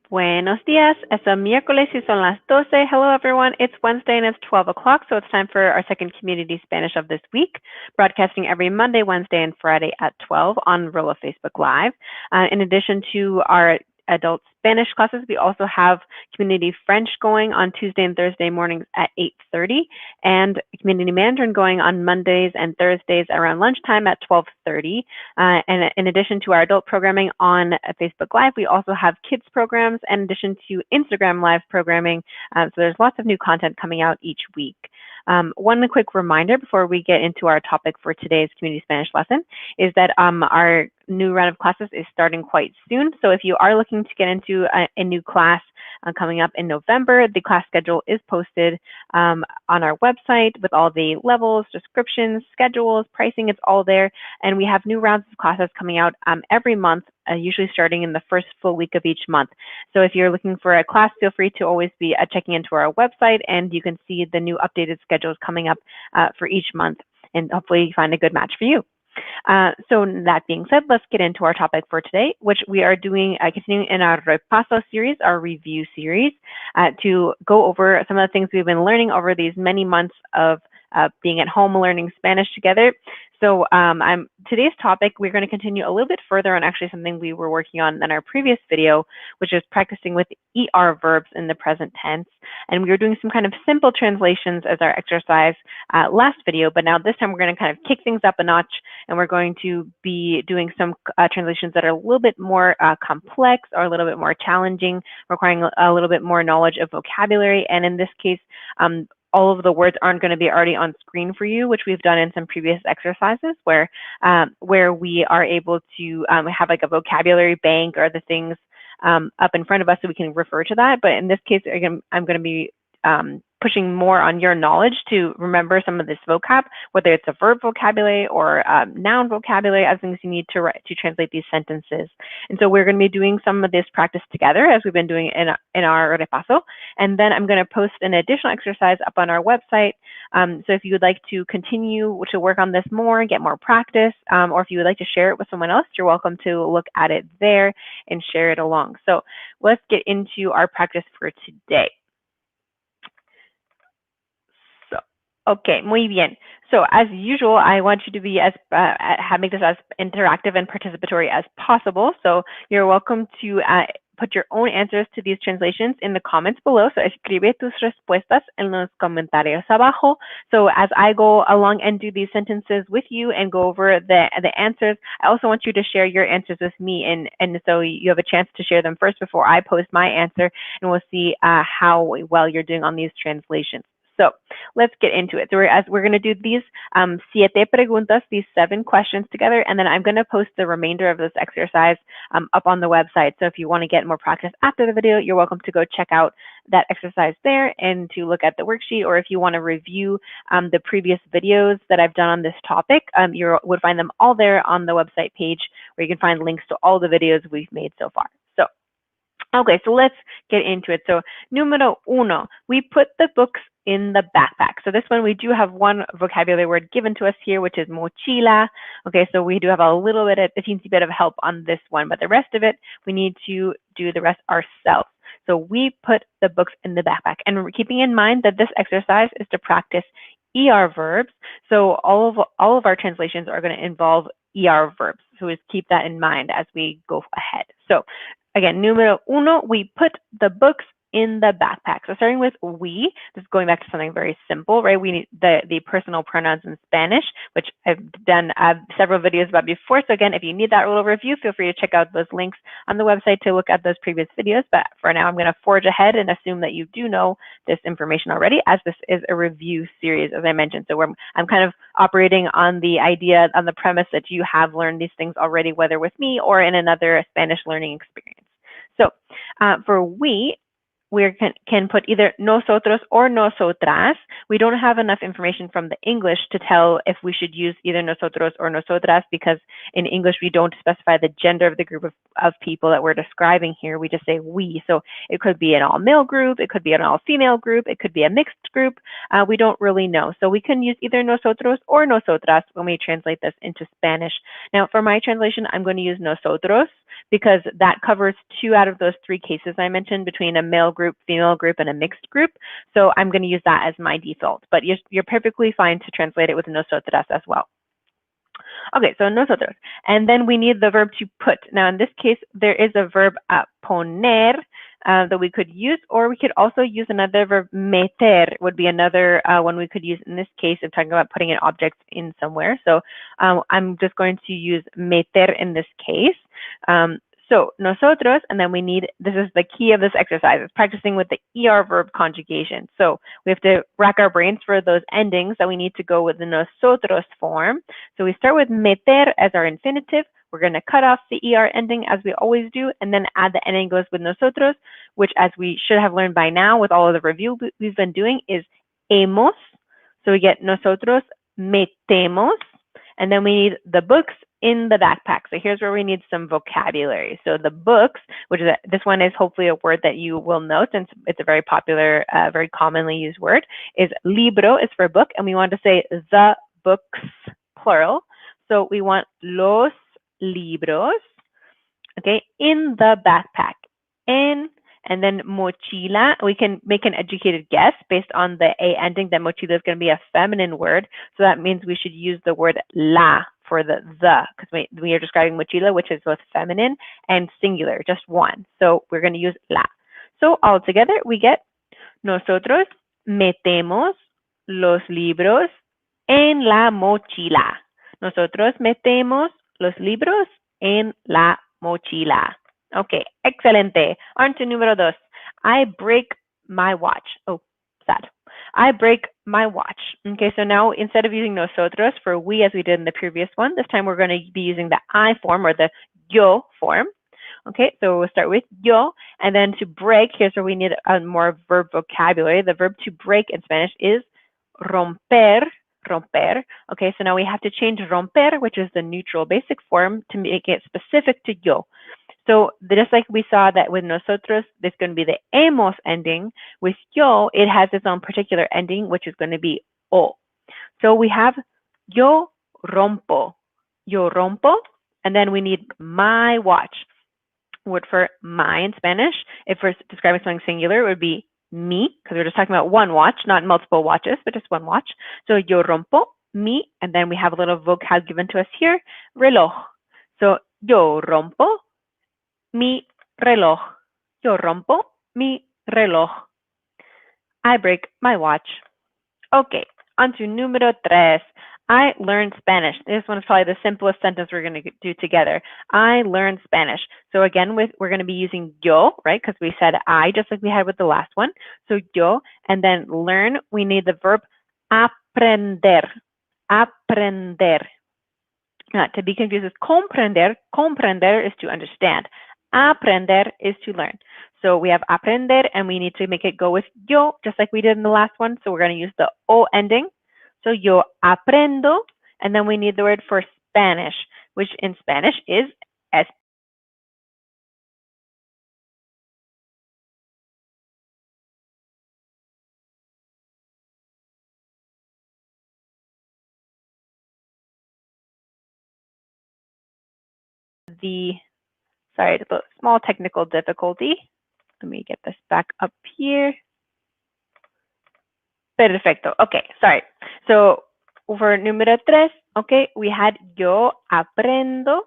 Buenos días. Es el miércoles y son las 12. Hello, everyone. It's Wednesday and it's 12 o'clock, so it's time for our second community Spanish of this week, broadcasting every Monday, Wednesday, and Friday at 12 on Rola Facebook Live. In addition to our adult Spanish classes, we also have community French going on Tuesday and Thursday mornings at 8:30, and community Mandarin going on Mondays and Thursdays around lunchtime at 12:30. And in addition to our adult programming on Facebook Live, we also have kids programs in addition to Instagram Live programming. So there's lots of new content coming out each week. One quick reminder before we get into our topic for today's community Spanish lesson is that our new round of classes is starting quite soon. So if you are looking to get into a new class coming up in November, the class schedule is posted on our website with all the levels, descriptions, schedules, pricing. It's all there. And we have new rounds of classes coming out every month, usually starting in the first full week of each month. So if you're looking for a class, feel free to always be checking into our website, and you can see the new updated schedules coming up for each month, and hopefully you find a good match for you. So that being said, let's get into our topic for today, which we are doing, continuing in our Repaso series, our review series, to go over some of the things we've been learning over these many months of being at home learning Spanish together. So today's topic, we're going to continue a little bit further on actually something we were working on in our previous video, which is practicing with ER verbs in the present tense. And we were doing some kind of simple translations as our exercise last video, but now this time we're going to kind of kick things up a notch, and we're going to be doing some translations that are a little bit more complex or a little bit more challenging, requiring a little bit more knowledge of vocabulary. And in this case, all of the words aren't going to be already on screen for you, which we've done in some previous exercises where we are able to have like a vocabulary bank or the things up in front of us so we can refer to that. But in this case, again, I'm going to be pushing more on your knowledge to remember some of this vocab, whether it's a verb vocabulary or noun vocabulary, as things you need to translate these sentences. And so we're going to be doing some of this practice together as we've been doing in our Repaso. And then I'm going to post an additional exercise up on our website. So if you would like to continue to work on this more, get more practice, or if you would like to share it with someone else, you're welcome to look at it there and share it along. So let's get into our practice for today. Okay, muy bien. So as usual, I want you to be as make this as interactive and participatory as possible. So you're welcome to put your own answers to these translations in the comments below. So escribe tus respuestas en los comentarios abajo. So as I go along and do these sentences with you and go over the answers, I also want you to share your answers with me. And so you have a chance to share them first before I post my answer, and we'll see how well you're doing on these translations. So let's get into it. So we're going to do these siete preguntas, these 7 questions together, and then I'm going to post the remainder of this exercise up on the website. So if you want to get more practice after the video, you're welcome to go check out that exercise there and to look at the worksheet, or if you want to review the previous videos that I've done on this topic, you would find them all there on the website page, where you can find links to all the videos we've made so far. So, okay, so let's get into it. So, número uno, we put the books in the backpack. So this one, we do have one vocabulary word given to us here, which is mochila. Okay, so we do have a little bit, a teensy bit of help on this one, but the rest of it, we need to do the rest ourselves. So we put the books in the backpack, and we're keeping in mind that this exercise is to practice ER verbs. So all of our translations are going to involve ER verbs. So just keep that in mind as we go ahead. So again, número uno, we put the books in the backpack. So starting with we, this is going back to something very simple, right? We need the personal pronouns in Spanish, which I've done several videos about before. So again, if you need that little review, feel free to check out those links on the website to look at those previous videos. But for now, I'm going to forge ahead and assume that you do know this information already, as this is a review series, as I mentioned. So I'm kind of operating on the idea, on the premise that you have learned these things already, whether with me or in another Spanish learning experience. So for we can put either nosotros or nosotras. We don't have enough information from the English to tell if we should use either nosotros or nosotras, because in English we don't specify the gender of the group of people that we're describing here. We just say we. So it could be an all-male group, it could be an all-female group, it could be a mixed group. We don't really know. So we can use either nosotros or nosotras when we translate this into Spanish. Now for my translation, I'm going to use nosotros, because that covers 2 out of those 3 cases I mentioned between a male group, female group, and a mixed group. So I'm going to use that as my default, but you're perfectly fine to translate it with nosotras as well. Okay, so nosotros. And then we need the verb to put. Now, in this case, there is a verb poner that we could use, or we could also use another verb. Meter would be another one we could use in this case of talking about putting an object in somewhere. So I'm just going to use meter in this case. So nosotros, and then we need, this is the key of this exercise, is practicing with the ER verb conjugation. So we have to rack our brains for those endings that we need to go with the nosotros form. So we start with meter as our infinitive. We're going to cut off the ER ending as we always do, and then add the ending goes with nosotros, which, as we should have learned by now with all of the review we've been doing, is hemos. So we get nosotros metemos, and then we need the books in the backpack. So here's where we need some vocabulary. So the books, which is this one is hopefully a word that you will note, and it's a very popular, very commonly used word, is libro is for book, and we want to say the books, plural. So we want los libros, okay, in the backpack. And then mochila, we can make an educated guess based on the A ending that mochila is going to be a feminine word. So that means we should use the word la for the, because we are describing mochila, which is both feminine and singular, just one. So we're going to use la. So all together, we get nosotros metemos los libros en la mochila. Nosotros metemos los libros en la mochila. Okay, excelente. On to número 2. I break my watch. Oh, sad. I break my watch. Okay, so now instead of using nosotros for we as we did in the previous one, this time we're going to be using the I form or the yo form. Okay, so we'll start with yo, and then to break, here's where we need a more verb vocabulary. The verb to break in Spanish is romper. Romper. Okay, so now we have to change romper, which is the neutral basic form, to make it specific to yo. So just like we saw that with nosotros, there's going to be the hemos ending. With yo, it has its own particular ending, which is going to be o. So we have yo rompo, and then we need my watch. Word for my in Spanish. If we're describing something singular, it would be mi, because we're just talking about one watch, not multiple watches, but just one watch. So yo rompo, mi, and then we have a little vocab given to us here, reloj. So yo rompo mi reloj. Yo rompo mi reloj. I break my watch. Okay, on to número 3. I learned Spanish. This one is probably the simplest sentence we're going to do together. I learned Spanish. So again, we're going to be using yo, right? Because we said I, just like we had with the last one. So yo, and then learn, we need the verb aprender. Aprender. Not to be confused with comprender. Comprender is to understand. Aprender is to learn. So we have aprender, and we need to make it go with yo, just like we did in the last one. So we're going to use the o ending. So yo aprendo, and then we need the word for Spanish, which in Spanish is es. Sorry, the small technical difficulty. Let me get this back up here. Perfecto. Okay, sorry. So for número 3, okay, we had yo aprendo.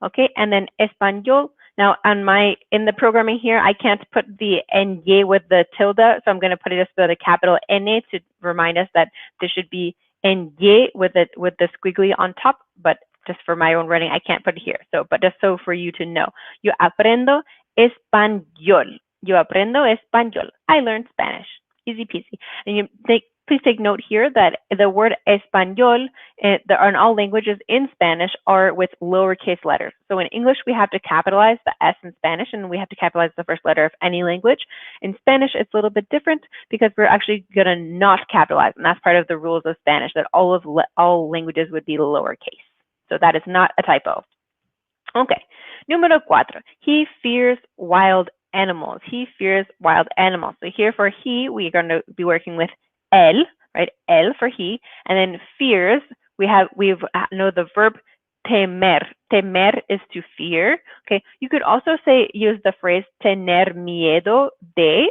Okay, and then español. Now in the programming here, I can't put the NY with the tilde, so I'm going to put it just with a capital N to remind us that there should be NY with the squiggly on top, but just for my own writing, I can't put it here. So, but just so for you to know, yo aprendo español. Yo aprendo español. I learned Spanish. Easy peasy. And please take note here that the word español in all languages in Spanish are with lowercase letters. So in English, we have to capitalize the S in Spanish, and we have to capitalize the first letter of any language. In Spanish, it's a little bit different because we're actually going to not capitalize, and that's part of the rules of Spanish, that all languages would be lowercase. So that is not a typo. Okay, número 4. He fears wild animals. He fears wild animals. So here for he, we're going to be working with él, right? Él for he, and then fears. We know the verb temer. Temer is to fear. Okay, you could also use the phrase tener miedo de,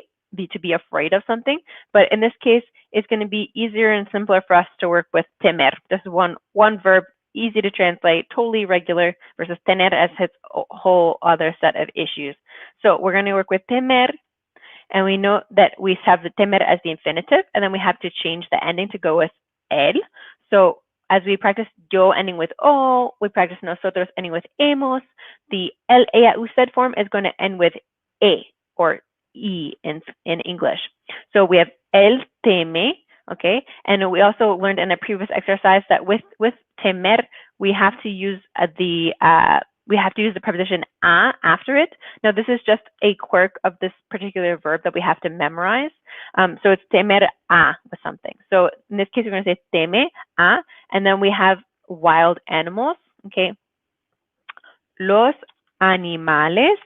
to be afraid of something, but in this case, it's going to be easier and simpler for us to work with temer. This is one verb, easy to translate, totally regular, versus tener as its whole other set of issues. So we're going to work with temer, and we know that we have the temer as the infinitive, and then we have to change the ending to go with el. So as we practice yo ending with o, we practice nosotros ending with hemos. The el, ella, usted form is going to end with e or e in English. So we have el teme, okay? And we also learned in a previous exercise that with temer, we have to use the preposition a after it. Now, this is just a quirk of this particular verb that we have to memorize. So it's temer a with something. So in this case, we're going to say teme a, and then we have wild animals, okay? Los animales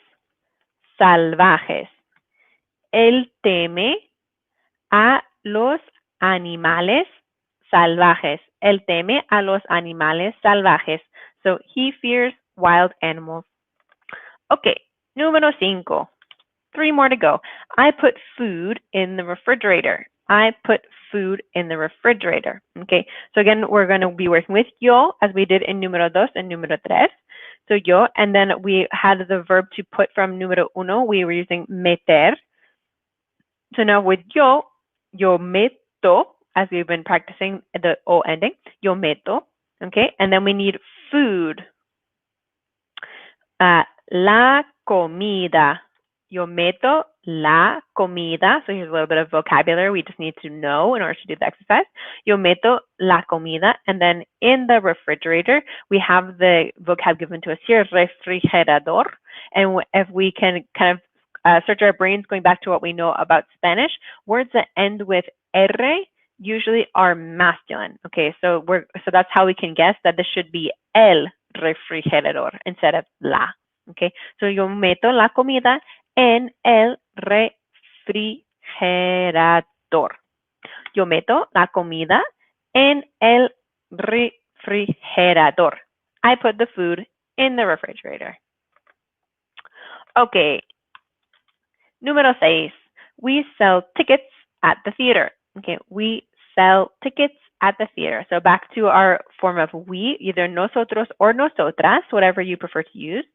salvajes. Él teme a los animales salvajes. Él teme a los animales salvajes. So he fears wild animals. Okay, número 5. 3 more to go. I put food in the refrigerator. I put food in the refrigerator. Okay, so again, we're going to be working with yo as we did in número 2 and número 3. So yo, and then we had the verb to put from número 1. We were using meter. So now with yo meto, as we've been practicing the o ending, yo meto. Okay, and then we need food. La comida. Yo meto la comida. So here's a little bit of vocabulary we just need to know in order to do the exercise. Yo meto la comida. And then in the refrigerator, we have the vocab given to us here, refrigerador. And if we can kind of search our brains going back to what we know about Spanish, words that end with R usually are masculine. Okay, so that's how we can guess that this should be el refrigerador instead of la. Okay, so yo meto la comida en el refrigerador. Yo meto la comida en el refrigerador. I put the food in the refrigerator. Okay, número 6. We sell tickets at the theater. Okay, we sell tickets at the theater. So back to our form of we, either nosotros or nosotras, whatever you prefer to use.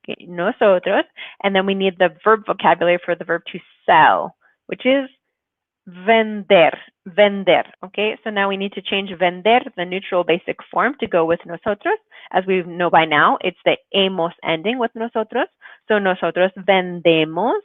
Okay, nosotros. And then we need the verb vocabulary for the verb to sell, which is vender. Vender. Okay, so now we need to change vender, the neutral basic form, to go with nosotros. As we know by now, it's the hemos ending with nosotros. So nosotros vendemos.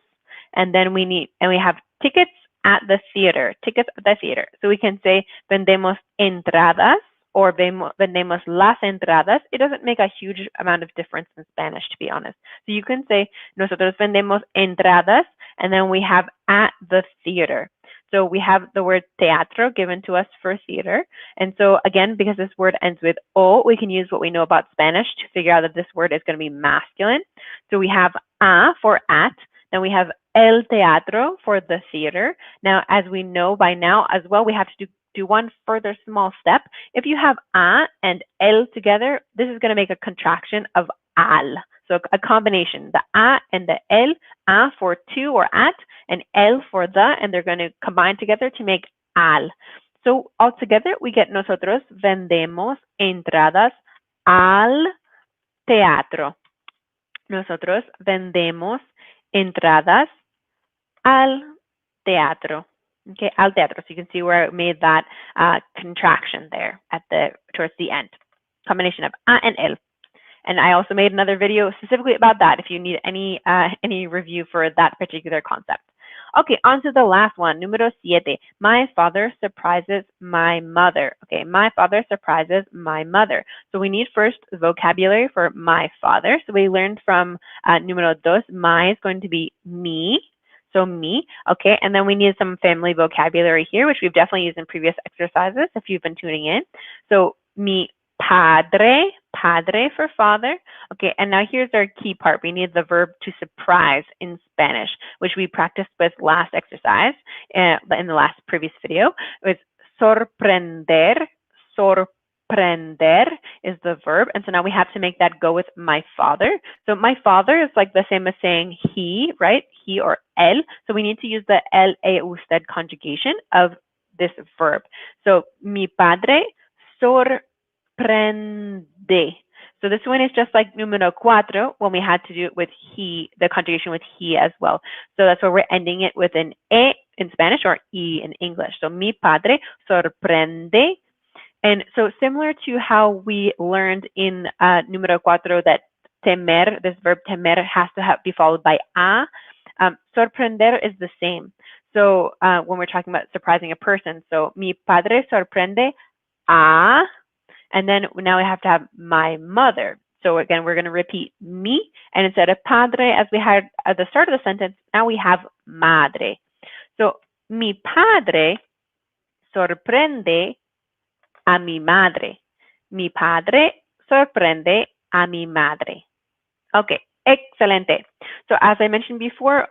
And then we have tickets at the theater, tickets at the theater. So we can say vendemos entradas or vendemos las entradas. It doesn't make a huge amount of difference in Spanish, to be honest. So you can say nosotros vendemos entradas, and then we have at the theater. So we have the word teatro given to us for theater. And so again, because this word ends with o, we can use what we know about Spanish to figure out that this word is going to be masculine. So we have a for at, then we have el teatro for the theater. Now, as we know by now as well, we have to do one further small step. If you have a and el together, this is going to make a contraction of al. So a combination, the a and the el, a for to or at, and el for the, and they're going to combine together to make al. So altogether, we get nosotros vendemos entradas al teatro. Nosotros vendemos entradas al teatro. Okay, al teatro. So you can see where I made that contraction there towards the end. Combination of a and el. And I also made another video specifically about that if you need any review for that particular concept. Okay, on to the last one, número 7. My father surprises my mother. Okay, my father surprises my mother. So we need first vocabulary for my father. So we learned from número 2, my is going to be me. So me, okay, and then we need some family vocabulary here, which we've definitely used in previous exercises if you've been tuning in. So mi padre, padre for father. Okay, and now here's our key part. We need the verb to surprise in Spanish, which we practiced with last exercise in the previous video. It was sorprender, sorprender. is the verb. And so now we have to make that go with my father. So my father is like the same as saying he, right? He or él. So we need to use the él, usted conjugation of this verb. So mi padre sorprende. So this one is just like número cuatro when we had to do it with he, the conjugation with he as well. So that's why we're ending it with an e in Spanish or e in English. So mi padre sorprende. And so similar to how we learned in número cuatro that temer, this verb temer has to be followed by a, sorprender is the same. So when we're talking about surprising a person, so mi padre sorprende a, and then now we have to have my mother. So again, we're going to repeat mi, and instead of padre, as we had at the start of the sentence, now we have madre. So mi padre sorprende a mi madre. Mi padre sorprende a mi madre. Okay, excelente. So as I mentioned before,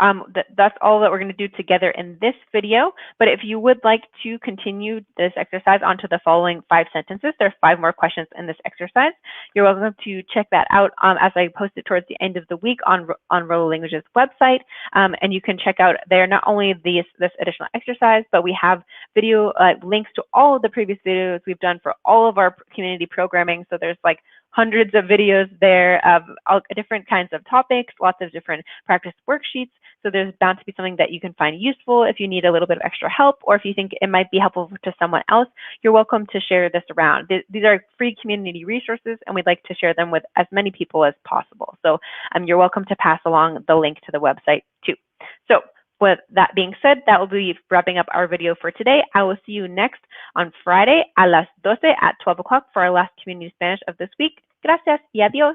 that's all that we're going to do together in this video. But if you would like to continue this exercise onto the following 5 sentences, there are 5 more questions in this exercise. You're welcome to check that out as I post it towards the end of the week on Rola Languages website. And you can check out there not only this additional exercise, but we have video links to all of the previous videos we've done for all of our community programming. So there's like hundreds of videos there of all different kinds of topics, lots of different practice worksheets. So there's bound to be something that you can find useful if you need a little bit of extra help, or if you think it might be helpful to someone else. You're welcome to share this around. These are free community resources, and we'd like to share them with as many people as possible. So you're welcome to pass along the link to the website too. So with that being said, that will be wrapping up our video for today. I will see you next on Friday a las 12 at 12 o'clock for our last community Spanish of this week. Gracias y adiós.